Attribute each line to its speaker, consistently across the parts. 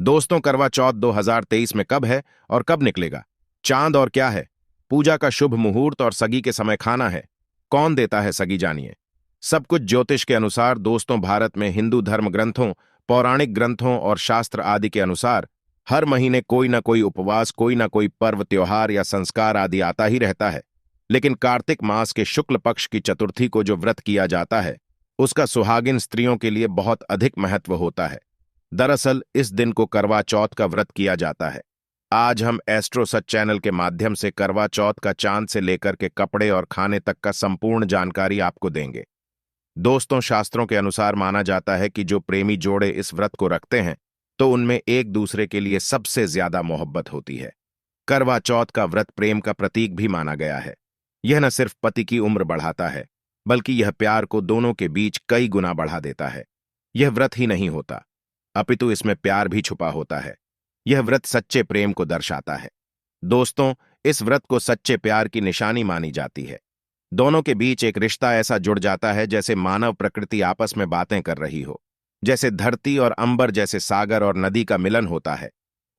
Speaker 1: दोस्तों, करवा चौथ 2023 में कब है और कब निकलेगा? चांद और क्या है? पूजा का शुभ मुहूर्त और सगी के समय खाना है। कौन देता है सगी, जानिए। सब कुछ ज्योतिष के अनुसार। दोस्तों, भारत में हिंदू धर्म ग्रंथों, पौराणिक ग्रंथों और शास्त्र आदि के अनुसार हर महीने कोई ना कोई उपवास, कोई ना कोई पर्व, त्योहार या संस्कार आदि आता ही रहता है। लेकिन कार्तिक मास के शुक्ल पक्ष की चतुर्थी को जो व्रत किया जाता है, उसका सुहागिन स्त्रियों के लिए बहुत अधिक महत्व होता है। दरअसल इस दिन को करवा चौथ का व्रत किया जाता है। आज हम एस्ट्रो सच चैनल के माध्यम से करवा चौथ का चांद से लेकर के कपड़े और खाने तक का संपूर्ण जानकारी आपको देंगे। दोस्तों, शास्त्रों के अनुसार माना जाता है कि जो प्रेमी जोड़े इस व्रत को रखते हैं तो उनमें एक दूसरे के लिए सबसे ज्यादा मोहब्बत होती है। करवा चौथ का व्रत प्रेम का प्रतीक भी माना गया है। यह न सिर्फ पति की उम्र बढ़ाता है, बल्कि यह प्यार को दोनों के बीच कई गुना बढ़ा देता है। यह व्रत ही नहीं होता, अपितु इसमें प्यार भी छुपा होता है। यह व्रत सच्चे प्रेम को दर्शाता है। दोस्तों, इस व्रत को सच्चे प्यार की निशानी मानी जाती है। दोनों के बीच एक रिश्ता ऐसा जुड़ जाता है जैसे मानव प्रकृति आपस में बातें कर रही हो, जैसे धरती और अंबर, जैसे सागर और नदी का मिलन होता है।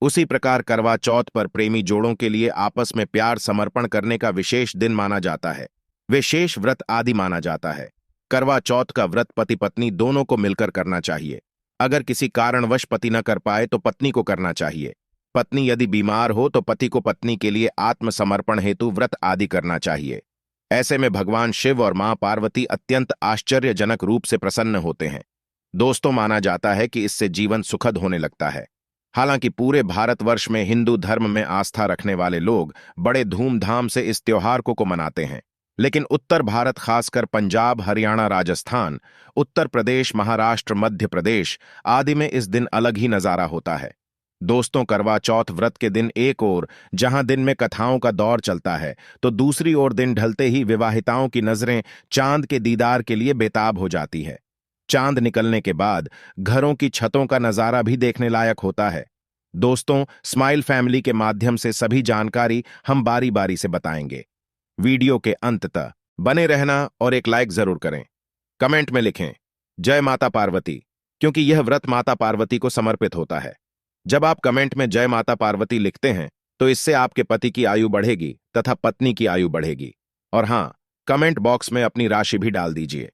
Speaker 1: उसी प्रकार करवा चौथ पर प्रेमी जोड़ों के लिए आपस में प्यार समर्पण करने का विशेष दिन माना जाता है। विशेष व्रत आदि माना जाता है। करवा चौथ का व्रत पति पत्नी दोनों को मिलकर करना चाहिए। अगर किसी कारणवश पति न कर पाए तो पत्नी को करना चाहिए। पत्नी यदि बीमार हो तो पति को पत्नी के लिए आत्मसमर्पण हेतु व्रत आदि करना चाहिए। ऐसे में भगवान शिव और मां पार्वती अत्यंत आश्चर्यजनक रूप से प्रसन्न होते हैं। दोस्तों, माना जाता है कि इससे जीवन सुखद होने लगता है। हालांकि पूरे भारतवर्ष में हिंदू धर्म में आस्था रखने वाले लोग बड़े धूमधाम से इस त्योहार को मनाते हैं, लेकिन उत्तर भारत, खासकर पंजाब, हरियाणा, राजस्थान, उत्तर प्रदेश, महाराष्ट्र, मध्य प्रदेश आदि में इस दिन अलग ही नजारा होता है। दोस्तों, करवा चौथ व्रत के दिन एक ओर जहां दिन में कथाओं का दौर चलता है, तो दूसरी ओर दिन ढलते ही विवाहिताओं की नजरें चांद के दीदार के लिए बेताब हो जाती है। चांद निकलने के बाद घरों की छतों का नजारा भी देखने लायक होता है। दोस्तों, स्माइल फैमिली के माध्यम से सभी जानकारी हम बारी बारी से बताएंगे। वीडियो के अंत तक बने रहना और एक लाइक जरूर करें। कमेंट में लिखें जय माता पार्वती, क्योंकि यह व्रत माता पार्वती को समर्पित होता है। जब आप कमेंट में जय माता पार्वती लिखते हैं तो इससे आपके पति की आयु बढ़ेगी तथा पत्नी की आयु बढ़ेगी। और हां, कमेंट बॉक्स में अपनी राशि भी डाल दीजिए।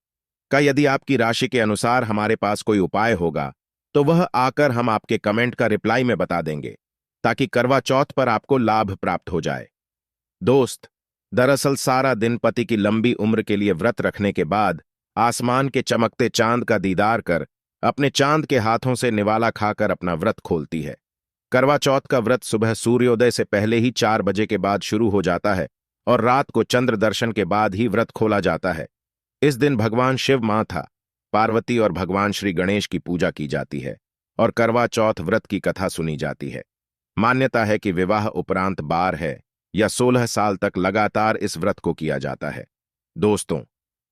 Speaker 1: यदि आपकी राशि के अनुसार हमारे पास कोई उपाय होगा तो वह आकर हम आपके कमेंट का रिप्लाई में बता देंगे, ताकि करवा चौथ पर आपको लाभ प्राप्त हो जाए। दोस्त, दरअसल सारा दिन पति की लंबी उम्र के लिए व्रत रखने के बाद आसमान के चमकते चांद का दीदार कर अपने चांद के हाथों से निवाला खाकर अपना व्रत खोलती है। करवा चौथ का व्रत सुबह सूर्योदय से पहले ही 4 बजे के बाद शुरू हो जाता है और रात को चंद्र दर्शन के बाद ही व्रत खोला जाता है। इस दिन भगवान शिव, माता पार्वती और भगवान श्री गणेश की पूजा की जाती है और करवा चौथ व्रत की कथा सुनी जाती है। मान्यता है कि विवाह उपरांत 12 है या 16 साल तक लगातार इस व्रत को किया जाता है। दोस्तों,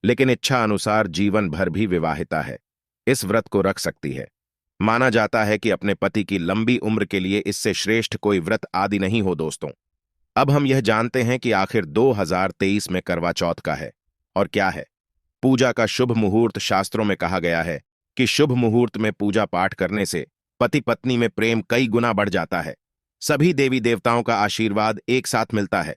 Speaker 1: लेकिन इच्छा अनुसार जीवन भर भी विवाहिता है इस व्रत को रख सकती है। माना जाता है कि अपने पति की लंबी उम्र के लिए इससे श्रेष्ठ कोई व्रत आदि नहीं हो। दोस्तों, अब हम यह जानते हैं कि आखिर 2023 में करवा चौथ का है और क्या है। पूजा का शुभ मुहूर्त। शास्त्रों में कहा गया है कि शुभ मुहूर्त में पूजा पाठ करने से पति पत्नी में प्रेम कई गुना बढ़ जाता है। सभी देवी देवताओं का आशीर्वाद एक साथ मिलता है।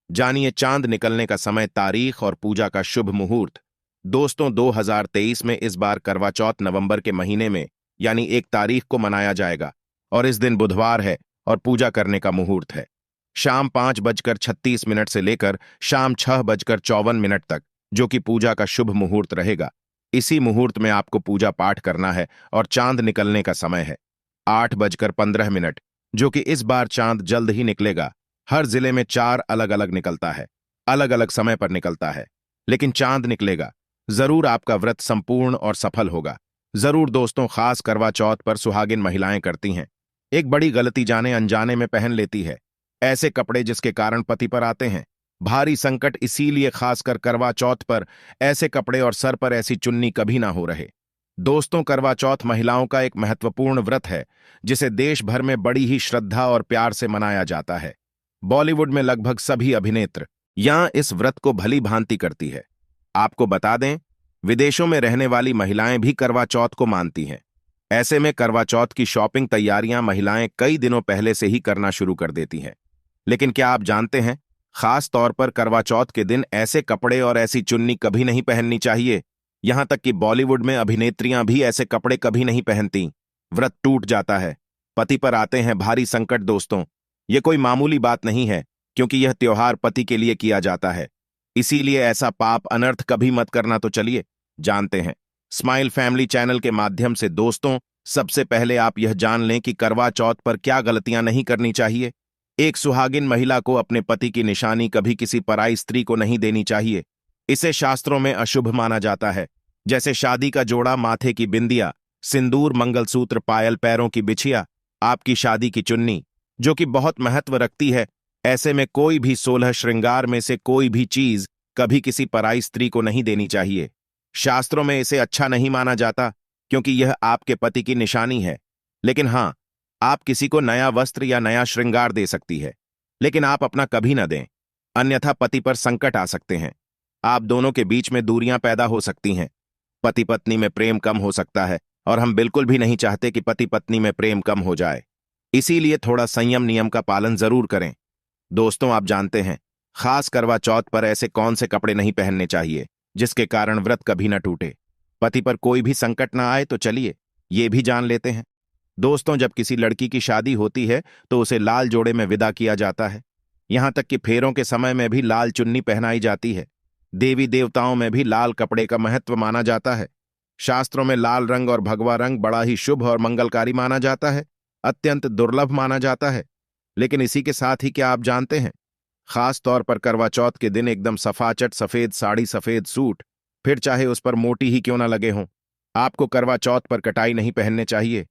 Speaker 1: जानिए चांद निकलने का समय, तारीख और पूजा का शुभ मुहूर्त। दोस्तों, 2023 में इस बार करवा चौथ नवंबर के महीने में यानी 1 तारीख को मनाया जाएगा और इस दिन बुधवार है और पूजा करने का मुहूर्त है शाम 5:36 से लेकर शाम 6:54 तक, जो कि पूजा का शुभ मुहूर्त रहेगा। इसी मुहूर्त में आपको पूजा पाठ करना है और चांद निकलने का समय है 8:15, जो कि इस बार चांद जल्द ही निकलेगा। हर जिले में 4 अलग अलग निकलता है, अलग अलग समय पर निकलता है, लेकिन चांद निकलेगा। जरूर आपका व्रत संपूर्ण और सफल होगा। जरूर दोस्तों, खास करवा चौथ पर सुहागिन महिलाएं करती हैं एक बड़ी गलती, जाने अनजाने में पहन लेती है ऐसे कपड़े जिसके कारण पति पर आते हैं भारी संकट। इसीलिए खासकर करवा चौथ पर ऐसे कपड़े और सर पर ऐसी चुन्नी कभी ना हो रहे। दोस्तों, करवा चौथ महिलाओं का एक महत्वपूर्ण व्रत है जिसे देश भर में बड़ी ही श्रद्धा और प्यार से मनाया जाता है। बॉलीवुड में लगभग सभी अभिनेत्र यहां इस व्रत को भली भांति करती है। आपको बता दें, विदेशों में रहने वाली महिलाएं भी करवा चौथ को मानती हैं। ऐसे में करवा चौथ की शॉपिंग तैयारियां महिलाएं कई दिनों पहले से ही करना शुरू कर देती हैं। लेकिन क्या आप जानते हैं, खास तौर पर करवा चौथ के दिन ऐसे कपड़े और ऐसी चुन्नी कभी नहीं पहननी चाहिए। यहां तक कि बॉलीवुड में अभिनेत्रियां भी ऐसे कपड़े कभी नहीं पहनती। व्रत टूट जाता है, पति पर आते हैं भारी संकट। दोस्तों, ये कोई मामूली बात नहीं है, क्योंकि यह त्योहार पति के लिए किया जाता है। इसीलिए ऐसा पाप अनर्थ कभी मत करना। तो चलिए जानते हैं स्माइल फैमिली चैनल के माध्यम से। दोस्तों, सबसे पहले आप यह जान लें कि करवा चौथ पर क्या गलतियां नहीं करनी चाहिए। एक सुहागिन महिला को अपने पति की निशानी कभी किसी पराई स्त्री को नहीं देनी चाहिए। इसे शास्त्रों में अशुभ माना जाता है। जैसे शादी का जोड़ा, माथे की बिंदिया, सिंदूर, मंगलसूत्र, पायल, पैरों की बिछिया, आपकी शादी की चुन्नी, जो कि बहुत महत्व रखती है। ऐसे में कोई भी 16 श्रृंगार में से कोई भी चीज कभी किसी पराई स्त्री को नहीं देनी चाहिए। शास्त्रों में इसे अच्छा नहीं माना जाता, क्योंकि यह आपके पति की निशानी है। लेकिन हां, आप किसी को नया वस्त्र या नया श्रृंगार दे सकती है, लेकिन आप अपना कभी न दें, अन्यथा पति पर संकट आ सकते हैं। आप दोनों के बीच में दूरियां पैदा हो सकती हैं। पति पत्नी में प्रेम कम हो सकता है, और हम बिल्कुल भी नहीं चाहते कि पति पत्नी में प्रेम कम हो जाए। इसीलिए थोड़ा संयम नियम का पालन जरूर करें। दोस्तों, आप जानते हैं, खास करवा चौथ पर ऐसे कौन से कपड़े नहीं पहनने चाहिए जिसके कारण व्रत कभी न टूटे, पति पर कोई भी संकट न आए। तो चलिए ये भी जान लेते हैं। दोस्तों, जब किसी लड़की की शादी होती है तो उसे लाल जोड़े में विदा किया जाता है। यहां तक कि फेरों के समय में भी लाल चुन्नी पहनाई जाती है। देवी देवताओं में भी लाल कपड़े का महत्व माना जाता है। शास्त्रों में लाल रंग और भगवा रंग बड़ा ही शुभ और मंगलकारी माना जाता है, अत्यंत दुर्लभ माना जाता है। लेकिन इसी के साथ ही क्या आप जानते हैं, खास तौर पर करवा चौथ के दिन एकदम सफाचट सफेद साड़ी, सफेद सूट, फिर चाहे उस पर मोटी ही क्यों ना लगे हों, आपको करवा चौथ पर कटाई नहीं पहनने चाहिए,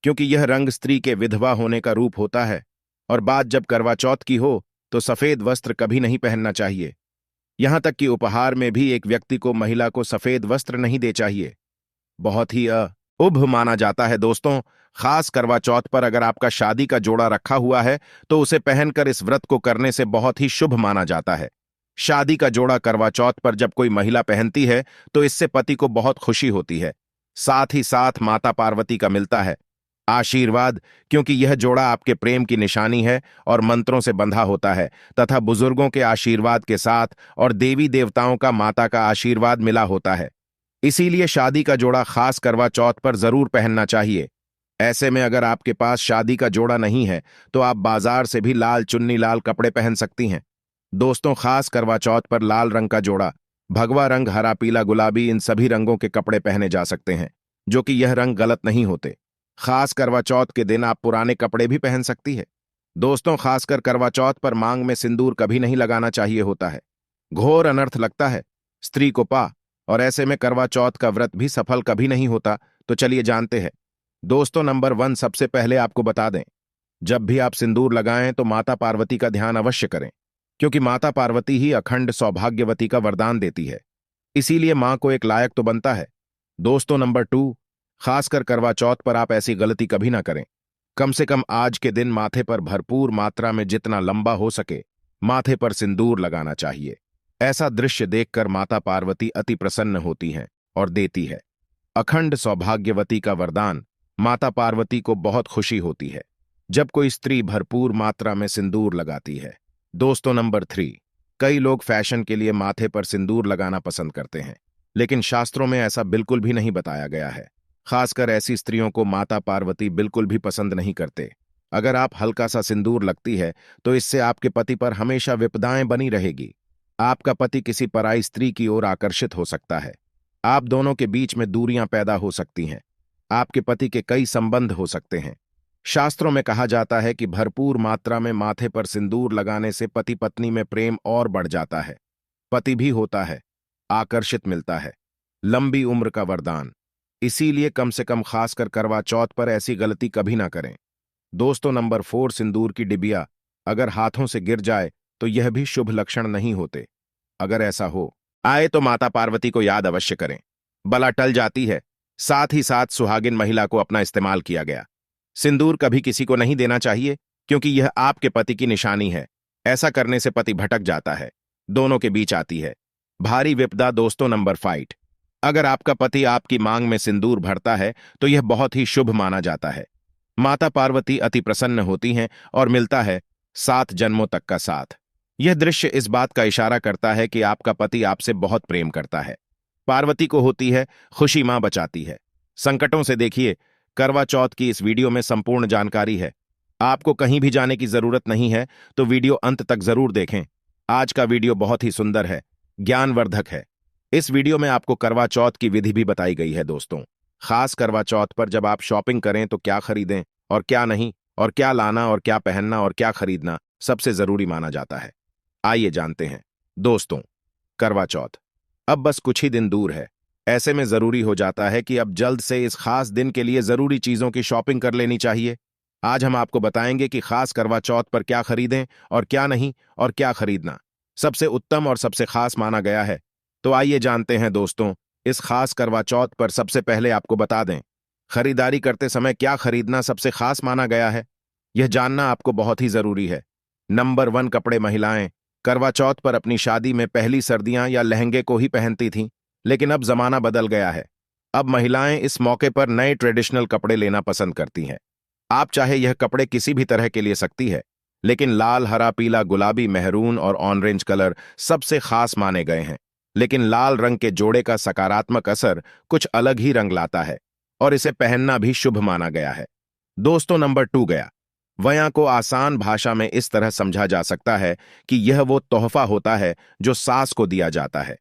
Speaker 1: क्योंकि यह रंग स्त्री के विधवा होने का रूप होता है। और बात जब करवा चौथ की हो तो सफेद वस्त्र कभी नहीं पहनना चाहिए। यहां तक कि उपहार में भी एक व्यक्ति को महिला को सफेद वस्त्र नहीं दे चाहिए। बहुत ही शुभ माना जाता है। दोस्तों, खास करवा चौथ पर अगर आपका शादी का जोड़ा रखा हुआ है तो उसे पहनकर इस व्रत को करने से बहुत ही शुभ माना जाता है। शादी का जोड़ा करवा चौथ पर जब कोई महिला पहनती है तो इससे पति को बहुत खुशी होती है। साथ ही साथ माता पार्वती का मिलता है आशीर्वाद, क्योंकि यह जोड़ा आपके प्रेम की निशानी है और मंत्रों से बंधा होता है, तथा बुजुर्गों के आशीर्वाद के साथ और देवी देवताओं का, माता का आशीर्वाद मिला होता है। इसीलिए शादी का जोड़ा खास करवा चौथ पर जरूर पहनना चाहिए। ऐसे में अगर आपके पास शादी का जोड़ा नहीं है तो आप बाजार से भी लाल चुन्नी, लाल कपड़े पहन सकती हैं। दोस्तों, खास करवा चौथ पर लाल रंग का जोड़ा, भगवा रंग, हरा, पीला, गुलाबी, इन सभी रंगों के कपड़े पहने जा सकते हैं, जो कि यह रंग गलत नहीं होते। खास करवा चौथ के दिन आप पुराने कपड़े भी पहन सकती है। दोस्तों, खासकर करवा चौथ पर मांग में सिंदूर कभी नहीं लगाना चाहिए होता है। घोर अनर्थ लगता है स्त्री को पा, और ऐसे में करवा चौथ का व्रत भी सफल कभी नहीं होता। तो चलिए जानते हैं। दोस्तों, नंबर 1, सबसे पहले आपको बता दें, जब भी आप सिंदूर लगाएं तो माता पार्वती का ध्यान अवश्य करें, क्योंकि माता पार्वती ही अखंड सौभाग्यवती का वरदान देती है। इसीलिए मां को एक लायक तो बनता है। दोस्तों, नंबर 2, खासकर करवा चौथ पर आप ऐसी गलती कभी ना करें। कम से कम आज के दिन माथे पर भरपूर मात्रा में जितना लंबा हो सके माथे पर सिंदूर लगाना चाहिए। ऐसा दृश्य देखकर माता पार्वती अति प्रसन्न होती हैं और देती है अखंड सौभाग्यवती का वरदान। माता पार्वती को बहुत खुशी होती है जब कोई स्त्री भरपूर मात्रा में सिंदूर लगाती है। दोस्तों, नंबर 3, कई लोग फैशन के लिए माथे पर सिंदूर लगाना पसंद करते हैं, लेकिन शास्त्रों में ऐसा बिल्कुल भी नहीं बताया गया है। खासकर ऐसी स्त्रियों को माता पार्वती बिल्कुल भी पसंद नहीं करते। अगर आप हल्का सा सिंदूर लगती है तो इससे आपके पति पर हमेशा विपदाएं बनी रहेगी। आपका पति किसी पराई स्त्री की ओर आकर्षित हो सकता है। आप दोनों के बीच में दूरियां पैदा हो सकती हैं। आपके पति के कई संबंध हो सकते हैं। शास्त्रों में कहा जाता है कि भरपूर मात्रा में माथे पर सिंदूर लगाने से पति पत्नी में प्रेम और बढ़ जाता है, पति भी होता है, आकर्षित मिलता है, लंबी उम्र का वरदान। इसीलिए कम से कम खासकर करवा चौथ पर ऐसी गलती कभी ना करें। दोस्तों, नंबर 4, सिंदूर की डिबिया अगर हाथों से गिर जाए तो यह भी शुभ लक्षण नहीं होते। अगर ऐसा हो आए तो माता पार्वती को याद अवश्य करें, बला टल जाती है। साथ ही साथ सुहागिन महिला को अपना इस्तेमाल किया गया सिंदूर कभी किसी को नहीं देना चाहिए, क्योंकि यह आपके पति की निशानी है। ऐसा करने से पति भटक जाता है, दोनों के बीच आती है भारी विपदा। दोस्तों, नंबर 5, अगर आपका पति आपकी मांग में सिंदूर भरता है तो यह बहुत ही शुभ माना जाता है। माता पार्वती अति प्रसन्न होती हैं और मिलता है 7 जन्मों तक का साथ। यह दृश्य इस बात का इशारा करता है कि आपका पति आपसे बहुत प्रेम करता है। पार्वती को होती है खुशी, मां बचाती है संकटों से। देखिए, करवा चौथ की इस वीडियो में संपूर्ण जानकारी है। आपको कहीं भी जाने की जरूरत नहीं है, तो वीडियो अंत तक जरूर देखें। आज का वीडियो बहुत ही सुंदर है, ज्ञानवर्धक है। इस वीडियो में आपको करवा चौथ की विधि भी बताई गई है दोस्तों। खास करवा चौथ पर जब आप शॉपिंग करें तो क्या खरीदें और क्या नहीं, और क्या लाना और क्या पहनना और क्या खरीदना सबसे जरूरी माना जाता है। आइए जानते हैं दोस्तों। करवा चौथ अब बस कुछ ही दिन दूर है। ऐसे में जरूरी हो जाता है कि अब जल्द से इस खास दिन के लिए जरूरी चीजों की शॉपिंग कर लेनी चाहिए। आज हम आपको बताएंगे कि खास करवा चौथ पर क्या खरीदें और क्या नहीं, और क्या खरीदना सबसे उत्तम और सबसे खास माना गया है। तो आइए जानते हैं दोस्तों। इस खास करवा चौथ पर सबसे पहले आपको बता दें, खरीदारी करते समय क्या खरीदना सबसे खास माना गया है, यह जानना आपको बहुत ही जरूरी है। नंबर 1, कपड़े। महिलाएं करवा चौथ पर अपनी शादी में पहली सर्दियां या लहंगे को ही पहनती थीं, लेकिन अब जमाना बदल गया है। अब महिलाएं इस मौके पर नए ट्रेडिशनल कपड़े लेना पसंद करती हैं। आप चाहे यह कपड़े किसी भी तरह के लिए सकती है, लेकिन लाल, हरा, पीला, गुलाबी, मेहरून और ऑरेंज कलर सबसे खास माने गए हैं। लेकिन लाल रंग के जोड़े का सकारात्मक असर कुछ अलग ही रंग लाता है और इसे पहनना भी शुभ माना गया है दोस्तों। नंबर 2, गया। वया को आसान भाषा में इस तरह समझा जा सकता है कि यह वो तोहफा होता है जो सास को दिया जाता है।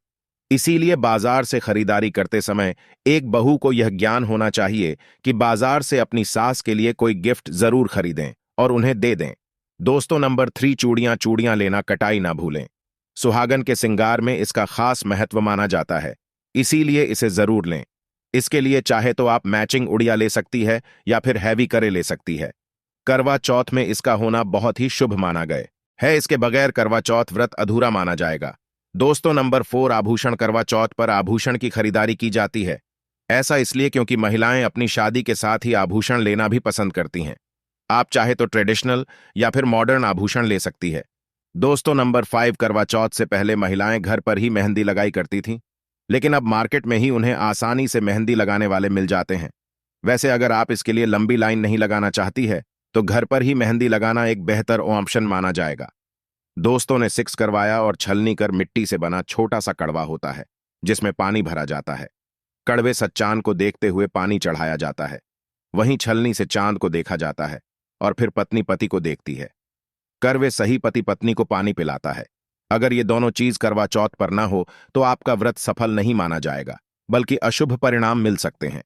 Speaker 1: इसीलिए बाजार से खरीदारी करते समय एक बहू को यह ज्ञान होना चाहिए कि बाजार से अपनी सास के लिए कोई गिफ्ट जरूर खरीदें और उन्हें दे दें दोस्तों। नंबर 3, चूड़ियां। चूड़ियां लेना कटाई ना भूलें। सुहागन के श्रृंगार में इसका खास महत्व माना जाता है, इसीलिए इसे जरूर लें। इसके लिए चाहे तो आप मैचिंग उड़िया ले सकती है या फिर हैवी करे ले सकती है। करवा चौथ में इसका होना बहुत ही शुभ माना गया है। इसके बगैर करवा चौथ व्रत अधूरा माना जाएगा दोस्तों। नंबर 4, आभूषण। करवा चौथ पर आभूषण की खरीदारी की जाती है। ऐसा इसलिए क्योंकि महिलाएं अपनी शादी के साथ ही आभूषण लेना भी पसंद करती हैं। आप चाहे तो ट्रेडिशनल या फिर मॉडर्न आभूषण ले सकती है दोस्तों। नंबर 5, करवा चौथ से पहले महिलाएं घर पर ही मेहंदी लगाई करती थीं, लेकिन अब मार्केट में ही उन्हें आसानी से मेहंदी लगाने वाले मिल जाते हैं। वैसे अगर आप इसके लिए लंबी लाइन नहीं लगाना चाहती है तो घर पर ही मेहंदी लगाना एक बेहतर ऑप्शन माना जाएगा दोस्तों ने 6 करवाया और छलनी कर मिट्टी से बना छोटा सा कड़वा होता है जिसमें पानी भरा जाता है। कड़वे सच्चांद को देखते हुए पानी चढ़ाया जाता है, वहीं छलनी से चांद को देखा जाता है और फिर पत्नी पति को देखती है। करवे सही पति पत्नी को पानी पिलाता है। अगर ये दोनों चीज करवा चौथ पर ना हो तो आपका व्रत सफल नहीं माना जाएगा, बल्कि अशुभ परिणाम मिल सकते हैं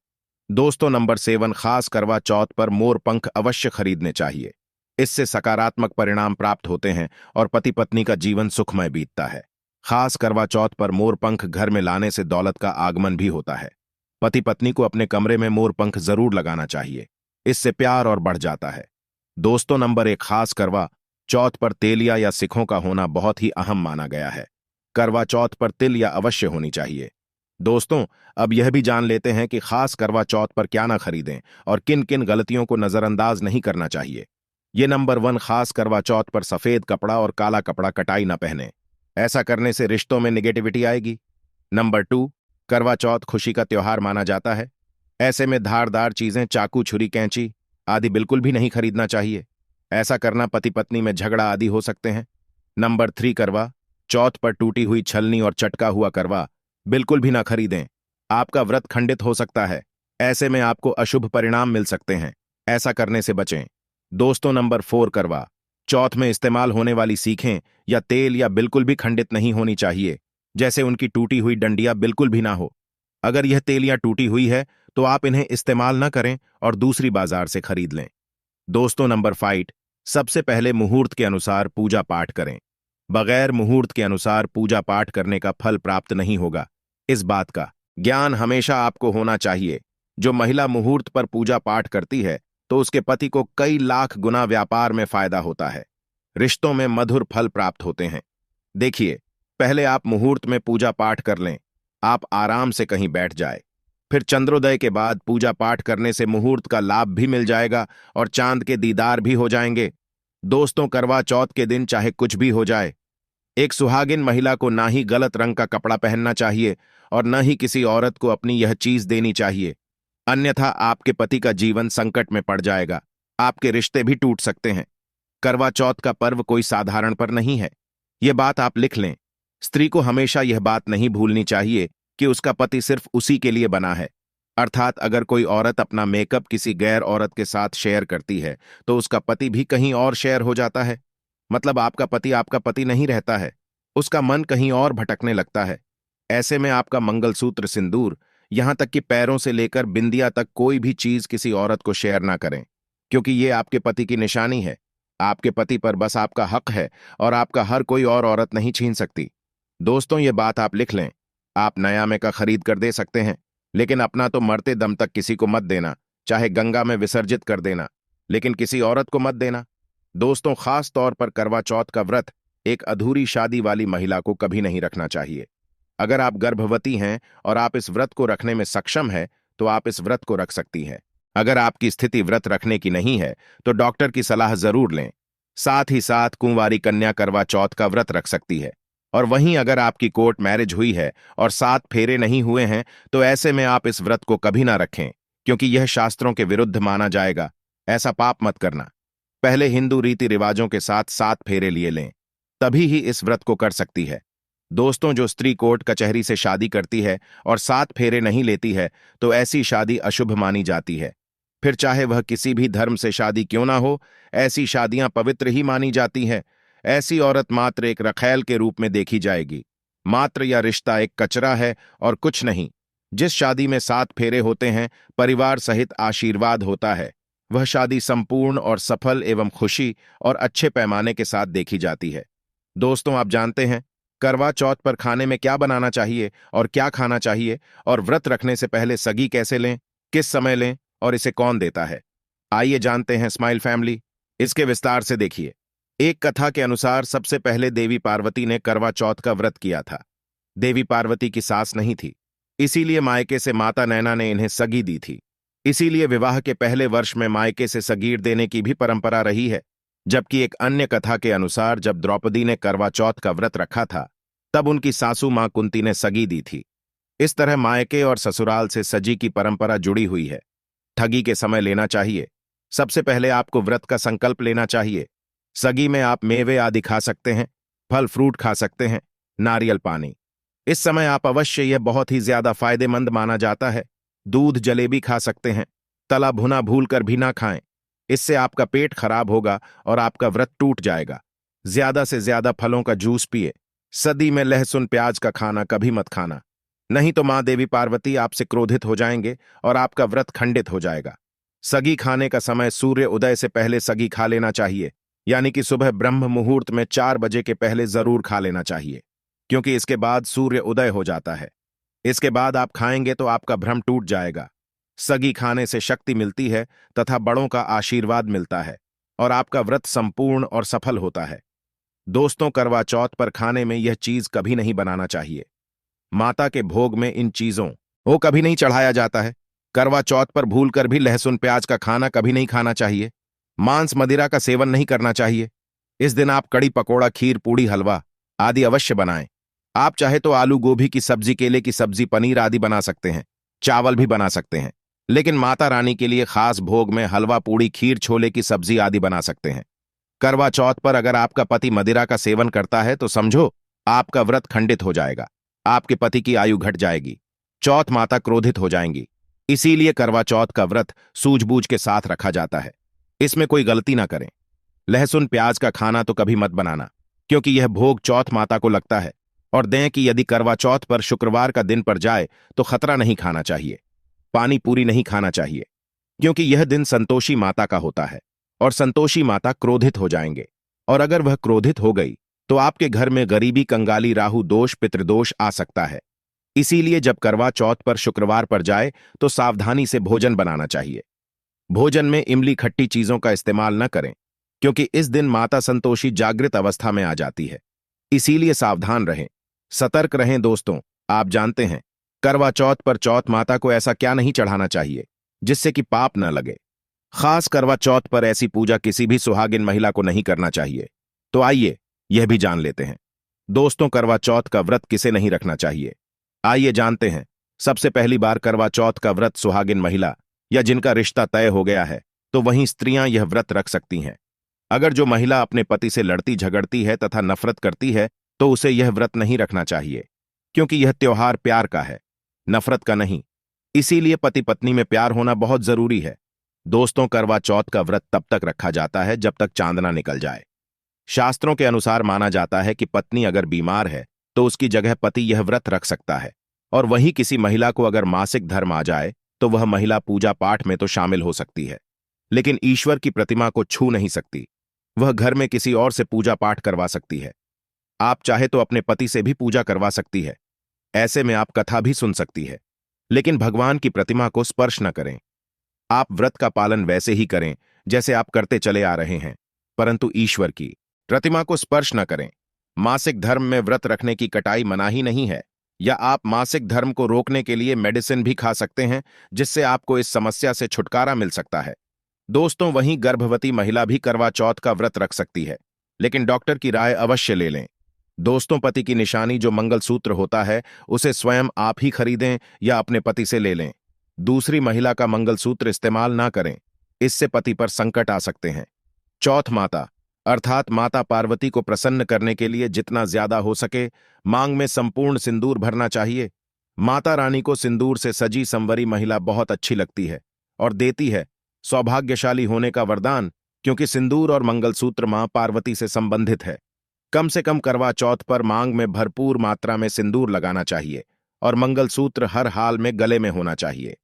Speaker 1: दोस्तों। नंबर 7, खास करवा चौथ पर मोर पंख अवश्य खरीदने चाहिए। इससे सकारात्मक परिणाम प्राप्त होते हैं और पति पत्नी का जीवन सुखमय बीतता है। खास करवा चौथ पर मोर पंख घर में लाने से दौलत का आगमन भी होता है। पति पत्नी को अपने कमरे में मोर पंख जरूर लगाना चाहिए, इससे प्यार और बढ़ जाता है दोस्तों। नंबर 1, खास करवा चौथ पर तेलिया या सिखों का होना बहुत ही अहम माना गया है। करवा चौथ पर तिल या अवश्य होनी चाहिए दोस्तों। अब यह भी जान लेते हैं कि खास करवा चौथ पर क्या ना खरीदें और किन किन गलतियों को नजरअंदाज नहीं करना चाहिए। ये नंबर 1, खास करवा चौथ पर सफेद कपड़ा और काला कपड़ा कटाई ना पहने। ऐसा करने से रिश्तों में निगेटिविटी आएगी। नंबर 2, करवा चौथ खुशी का त्योहार माना जाता है। ऐसे में धारदार चीजें, चाकू, छुरी, कैंची आदि बिल्कुल भी नहीं खरीदना चाहिए। ऐसा करना पति पत्नी में झगड़ा आदि हो सकते हैं। नंबर 3, करवा चौथ पर टूटी हुई छलनी और चटका हुआ करवा बिल्कुल भी ना खरीदें। आपका व्रत खंडित हो सकता है। ऐसे में आपको अशुभ परिणाम मिल सकते हैं, ऐसा करने से बचें दोस्तों। नंबर 4, करवा चौथ में इस्तेमाल होने वाली सीखें या तेल या बिल्कुल भी खंडित नहीं होनी चाहिए, जैसे उनकी टूटी हुई डंडियां बिल्कुल भी ना हो। अगर यह तेल या टूटी हुई है तो आप इन्हें इस्तेमाल न करें और दूसरी बाजार से खरीद लें दोस्तों। नंबर 5, सबसे पहले मुहूर्त के अनुसार पूजा पाठ करें। बगैर मुहूर्त के अनुसार पूजा पाठ करने का फल प्राप्त नहीं होगा। इस बात का ज्ञान हमेशा आपको होना चाहिए। जो महिला मुहूर्त पर पूजा पाठ करती है तो उसके पति को कई लाख गुना व्यापार में फायदा होता है, रिश्तों में मधुर फल प्राप्त होते हैं। देखिए, पहले आप मुहूर्त में पूजा पाठ कर लें, आप आराम से कहीं बैठ जाए, फिर चंद्रोदय के बाद पूजा पाठ करने से मुहूर्त का लाभ भी मिल जाएगा और चांद के दीदार भी हो जाएंगे दोस्तों। करवा चौथ के दिन चाहे कुछ भी हो जाए, एक सुहागिन महिला को ना ही गलत रंग का कपड़ा पहनना चाहिए और न ही किसी औरत को अपनी यह चीज देनी चाहिए, अन्यथा आपके पति का जीवन संकट में पड़ जाएगा, आपके रिश्ते भी टूट सकते हैं। करवा चौथ का पर्व कोई साधारण पर्व नहीं है, यह बात आप लिख लें। स्त्री को हमेशा यह बात नहीं भूलनी चाहिए कि उसका पति सिर्फ उसी के लिए बना है। अर्थात अगर कोई औरत अपना मेकअप किसी गैर औरत के साथ शेयर करती है तो उसका पति भी कहीं और शेयर हो जाता है। मतलब आपका पति नहीं रहता है, उसका मन कहीं और भटकने लगता है। ऐसे में आपका मंगलसूत्र, सिंदूर, यहां तक कि पैरों से लेकर बिंदिया तक कोई भी चीज किसी औरत को शेयर ना करें, क्योंकि ये आपके पति की निशानी है। आपके पति पर बस आपका हक है और आपका हर कोई और औरत नहीं छीन सकती। दोस्तों, ये बात आप लिख लें। आप नया मेकअप खरीद कर दे सकते हैं, लेकिन अपना तो मरते दम तक किसी को मत देना, चाहे गंगा में विसर्जित कर देना, लेकिन किसी औरत को मत देना। दोस्तों, खास तौर पर करवा चौथ का व्रत एक अधूरी शादी वाली महिला को कभी नहीं रखना चाहिए। अगर आप गर्भवती हैं और आप इस व्रत को रखने में सक्षम हैं, तो आप इस व्रत को रख सकती हैं। अगर आपकी स्थिति व्रत रखने की नहीं है, तो डॉक्टर की सलाह जरूर लें। साथ ही साथ कुंवारी कन्या करवा चौथ का व्रत रख सकती है। और वहीं अगर आपकी कोर्ट मैरिज हुई है और 7 फेरे नहीं हुए हैं, तो ऐसे में आप इस व्रत को कभी ना रखें, क्योंकि यह शास्त्रों के विरुद्ध माना जाएगा। ऐसा पाप मत करना। पहले हिंदू रीति रिवाजों के साथ 7 फेरे लिए लें, तभी ही इस व्रत को कर सकती है। दोस्तों, जो स्त्री कोर्ट कचहरी से शादी करती है और 7 फेरे नहीं लेती है, तो ऐसी शादी अशुभ मानी जाती है। फिर चाहे वह किसी भी धर्म से शादी क्यों ना हो, ऐसी शादियां पवित्र ही मानी जाती हैं। ऐसी औरत मात्र एक रखैल के रूप में देखी जाएगी। मात्र यह रिश्ता एक कचरा है और कुछ नहीं। जिस शादी में 7 फेरे होते हैं, परिवार सहित आशीर्वाद होता है, वह शादी संपूर्ण और सफल एवं खुशी और अच्छे पैमाने के साथ देखी जाती है। दोस्तों, आप जानते हैं करवा चौथ पर खाने में क्या बनाना चाहिए और क्या खाना चाहिए, और व्रत रखने से पहले सगी कैसे लें, किस समय लें और इसे कौन देता है? आइए जानते हैं स्माइल फैमिली, इसके विस्तार से देखिए। एक कथा के अनुसार सबसे पहले देवी पार्वती ने करवा चौथ का व्रत किया था। देवी पार्वती की सास नहीं थी, इसीलिए मायके से माता नैना ने इन्हें सगी दी थी। इसीलिए विवाह के पहले वर्ष में मायके से सगीर देने की भी परंपरा रही है। जबकि एक अन्य कथा के अनुसार जब द्रौपदी ने करवा चौथ का व्रत रखा था, तब उनकी सासू मां कुंती ने सगी दी थी। इस तरह मायके और ससुराल से सजी की परंपरा जुड़ी हुई है। ठगी के समय लेना चाहिए। सबसे पहले आपको व्रत का संकल्प लेना चाहिए। सगी में आप मेवे आदि खा सकते हैं, फल फ्रूट खा सकते हैं, नारियल पानी। इस समय आप अवश्य, यह बहुत ही ज्यादा फायदेमंद माना जाता है, दूध जलेबी खा सकते हैं। तला भुना भूल कर भी ना खाएं, इससे आपका पेट खराब होगा और आपका व्रत टूट जाएगा। ज्यादा से ज्यादा फलों का जूस पिए। सदी में लहसुन प्याज का खाना कभी मत खाना, नहीं तो मां देवी पार्वती आपसे क्रोधित हो जाएंगे और आपका व्रत खंडित हो जाएगा। सगी खाने का समय सूर्य उदय से पहले सगी खा लेना चाहिए, यानी कि सुबह ब्रह्म मुहूर्त में 4 बजे के पहले जरूर खा लेना चाहिए, क्योंकि इसके बाद सूर्य उदय हो जाता है। इसके बाद आप खाएंगे तो आपका भ्रम टूट जाएगा। सगी खाने से शक्ति मिलती है तथा बड़ों का आशीर्वाद मिलता है और आपका व्रत संपूर्ण और सफल होता है। दोस्तों, करवा चौथ पर खाने में यह चीज कभी नहीं बनाना चाहिए। माता के भोग में इन चीजों वो कभी नहीं चढ़ाया जाता है। करवा चौथ पर भूलकर भी लहसुन प्याज का खाना कभी नहीं खाना चाहिए। मांस मदिरा का सेवन नहीं करना चाहिए। इस दिन आप कड़ी पकोड़ा, खीर, पूड़ी, हलवा आदि अवश्य बनाएं। आप चाहे तो आलू गोभी की सब्जी, केले की सब्जी, पनीर आदि बना सकते हैं, चावल भी बना सकते हैं। लेकिन माता रानी के लिए खास भोग में हलवा, पूड़ी, खीर, छोले की सब्जी आदि बना सकते हैं। करवा चौथ पर अगर आपका पति मदिरा का सेवन करता है तो समझो आपका व्रत खंडित हो जाएगा, आपके पति की आयु घट जाएगी, चौथ माता क्रोधित हो जाएंगी। इसीलिए करवा चौथ का व्रत सूझबूझ के साथ रखा जाता है। इसमें कोई गलती ना करें। लहसुन प्याज का खाना तो कभी मत बनाना, क्योंकि यह भोग चौथ माता को लगता है। और दें कि यदि करवा चौथ पर शुक्रवार का दिन पर जाए तो खतरा नहीं खाना चाहिए। पानी पूरी नहीं खाना चाहिए, क्योंकि यह दिन संतोषी माता का होता है और संतोषी माता क्रोधित हो जाएंगे। और अगर वह क्रोधित हो गई तो आपके घर में गरीबी, कंगाली, राहु दोष, पितृदोष आ सकता है। इसीलिए जब करवा चौथ पर शुक्रवार पर जाए तो सावधानी से भोजन बनाना चाहिए। भोजन में इमली, खट्टी चीजों का इस्तेमाल न करें, क्योंकि इस दिन माता संतोषी जागृत अवस्था में आ जाती है। इसीलिए सावधान रहें, सतर्क रहें। दोस्तों, आप जानते हैं करवा चौथ पर चौथ माता को ऐसा क्या नहीं चढ़ाना चाहिए जिससे कि पाप न लगे। खास करवा चौथ पर ऐसी पूजा किसी भी सुहागिन महिला को नहीं करना चाहिए। तो आइए यह भी जान लेते हैं। दोस्तों, करवा चौथ का व्रत किसे नहीं रखना चाहिए? आइए जानते हैं। सबसे पहली बार करवा चौथ का व्रत सुहागिन महिला या जिनका रिश्ता तय हो गया है, तो वहीं स्त्रियां यह व्रत रख सकती हैं। अगर जो महिला अपने पति से लड़ती झगड़ती है तथा नफरत करती है, तो उसे यह व्रत नहीं रखना चाहिए, क्योंकि यह त्योहार प्यार का है, नफरत का नहीं। इसीलिए पति पत्नी में प्यार होना बहुत जरूरी है। दोस्तों, करवा चौथ का व्रत तब तक रखा जाता है जब तक चांद ना निकल जाए। शास्त्रों के अनुसार माना जाता है कि पत्नी अगर बीमार है तो उसकी जगह पति यह व्रत रख सकता है, और वहीं किसी महिला को अगर मासिक धर्म आ जाए तो वह महिला पूजा पाठ में तो शामिल हो सकती है, लेकिन ईश्वर की प्रतिमा को छू नहीं सकती। वह घर में किसी और से पूजा पाठ करवा सकती है। आप चाहे तो अपने पति से भी पूजा करवा सकती है। ऐसे में आप कथा भी सुन सकती है, लेकिन भगवान की प्रतिमा को स्पर्श न करें। आप व्रत का पालन वैसे ही करें जैसे आप करते चले आ रहे हैं, परंतु ईश्वर की प्रतिमा को स्पर्श न करें। मासिक धर्म में व्रत रखने की कटाई मनाही नहीं है, या आप मासिक धर्म को रोकने के लिए मेडिसिन भी खा सकते हैं, जिससे आपको इस समस्या से छुटकारा मिल सकता है। दोस्तों, वहीं गर्भवती महिला भी करवा चौथ का व्रत रख सकती है, लेकिन डॉक्टर की राय अवश्य ले लें। दोस्तों, पति की निशानी जो मंगलसूत्र होता है, उसे स्वयं आप ही खरीदें या अपने पति से ले लें। दूसरी महिला का मंगलसूत्र इस्तेमाल ना करें, इससे पति पर संकट आ सकते हैं। चौथ माता अर्थात माता पार्वती को प्रसन्न करने के लिए जितना ज्यादा हो सके मांग में संपूर्ण सिंदूर भरना चाहिए। माता रानी को सिंदूर से सजी संवरी महिला बहुत अच्छी लगती है और देती है सौभाग्यशाली होने का वरदान, क्योंकि सिंदूर और मंगलसूत्र मां पार्वती से संबंधित है। कम से कम करवा चौथ पर मांग में भरपूर मात्रा में सिंदूर लगाना चाहिए और मंगलसूत्र हर हाल में गले में होना चाहिए।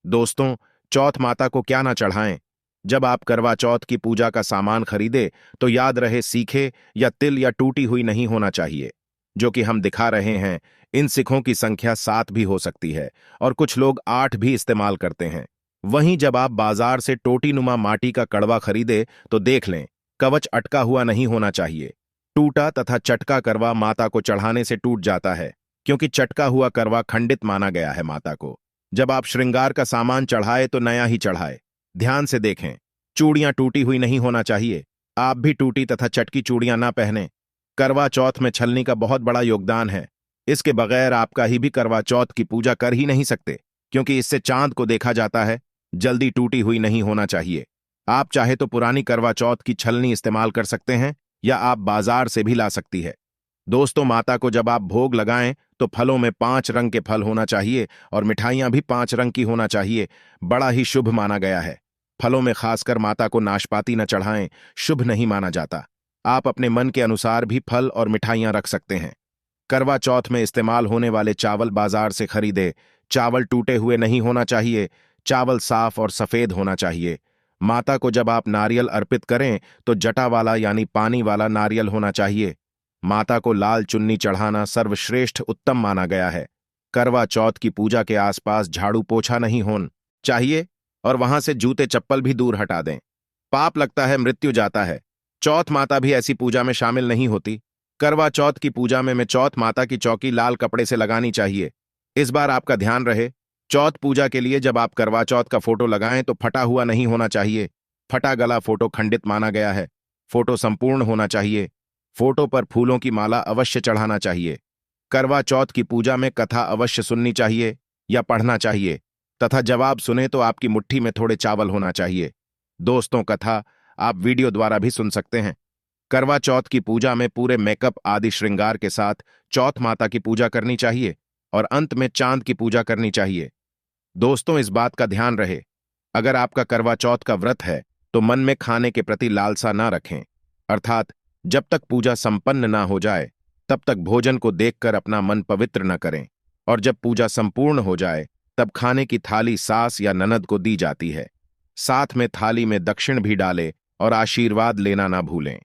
Speaker 1: दोस्तों, चौथ माता को क्या ना चढ़ाएं? जब आप करवा चौथ की पूजा का सामान खरीदे तो याद रहे सीखे या तिल या टूटी हुई नहीं होना चाहिए। जो कि हम दिखा रहे हैं, इन सिखों की संख्या 7 भी हो सकती है और कुछ लोग 8 भी इस्तेमाल करते हैं। वहीं जब आप बाजार से टोटीनुमा माटी का कड़वा खरीदे तो देख लें, कवच अटका हुआ नहीं होना चाहिए। टूटा तथा चटका करवा माता को चढ़ाने से टूट जाता है, क्योंकि चटका हुआ करवा खंडित माना गया है माता को। जब आप श्रृंगार का सामान चढ़ाए तो नया ही चढ़ाए। ध्यान से देखें, चूड़ियां टूटी हुई नहीं होना चाहिए। आप भी टूटी तथा चटकी चूड़ियां ना पहने। करवा चौथ में छलनी का बहुत बड़ा योगदान है। इसके बगैर आप कहीं भी करवा चौथ की पूजा कर ही नहीं सकते, क्योंकि इससे चांद को देखा जाता है। जल्दी टूटी हुई नहीं होना चाहिए। आप चाहे तो पुरानी करवा चौथ की छलनी इस्तेमाल कर सकते हैं, या आप बाजार से भी ला सकती है। दोस्तों, माता को जब आप भोग लगाएं तो फलों में 5 रंग के फल होना चाहिए और मिठाइयां भी 5 रंग की होना चाहिए। बड़ा ही शुभ माना गया है। फलों में खासकर माता को नाशपाती न चढ़ाएं, शुभ नहीं माना जाता। आप अपने मन के अनुसार भी फल और मिठाइयां रख सकते हैं। करवा चौथ में इस्तेमाल होने वाले चावल बाजार से खरीदे। चावल टूटे हुए नहीं होना चाहिए। चावल साफ और सफेद होना चाहिए। माता को जब आप नारियल अर्पित करें तो जटा वाला यानी पानी वाला नारियल होना चाहिए। माता को लाल चुन्नी चढ़ाना सर्वश्रेष्ठ उत्तम माना गया है। करवा चौथ की पूजा के आसपास झाड़ू पोछा नहीं होना चाहिए और वहां से जूते चप्पल भी दूर हटा दें। पाप लगता है, मृत्यु जाता है। चौथ माता भी ऐसी पूजा में शामिल नहीं होती। करवा चौथ की पूजा में चौथ माता की चौकी लाल कपड़े से लगानी चाहिए। इस बार आपका ध्यान रहे, चौथ पूजा के लिए जब आप करवा चौथ का फोटो लगाएं तो फटा हुआ नहीं होना चाहिए। फटा गला फोटो खंडित माना गया है। फोटो संपूर्ण होना चाहिए। फोटो पर फूलों की माला अवश्य चढ़ाना चाहिए। करवा चौथ की पूजा में कथा अवश्य सुननी चाहिए या पढ़ना चाहिए, तथा जब आप सुने तो आपकी मुट्ठी में थोड़े चावल होना चाहिए। दोस्तों, कथा आप वीडियो द्वारा भी सुन सकते हैं। करवा चौथ की पूजा में पूरे मेकअप आदि श्रृंगार के साथ चौथ माता की पूजा करनी चाहिए और अंत में चांद की पूजा करनी चाहिए। दोस्तों, इस बात का ध्यान रहे, अगर आपका करवा चौथ का व्रत है तो मन में खाने के प्रति लालसा ना रखें, अर्थात जब तक पूजा संपन्न ना हो जाए तब तक भोजन को देखकर अपना मन पवित्र न करें, और जब पूजा संपूर्ण हो जाए तब खाने की थाली सास या ननद को दी जाती है। साथ में थाली में दक्षिण भी डालें और आशीर्वाद लेना ना भूलें।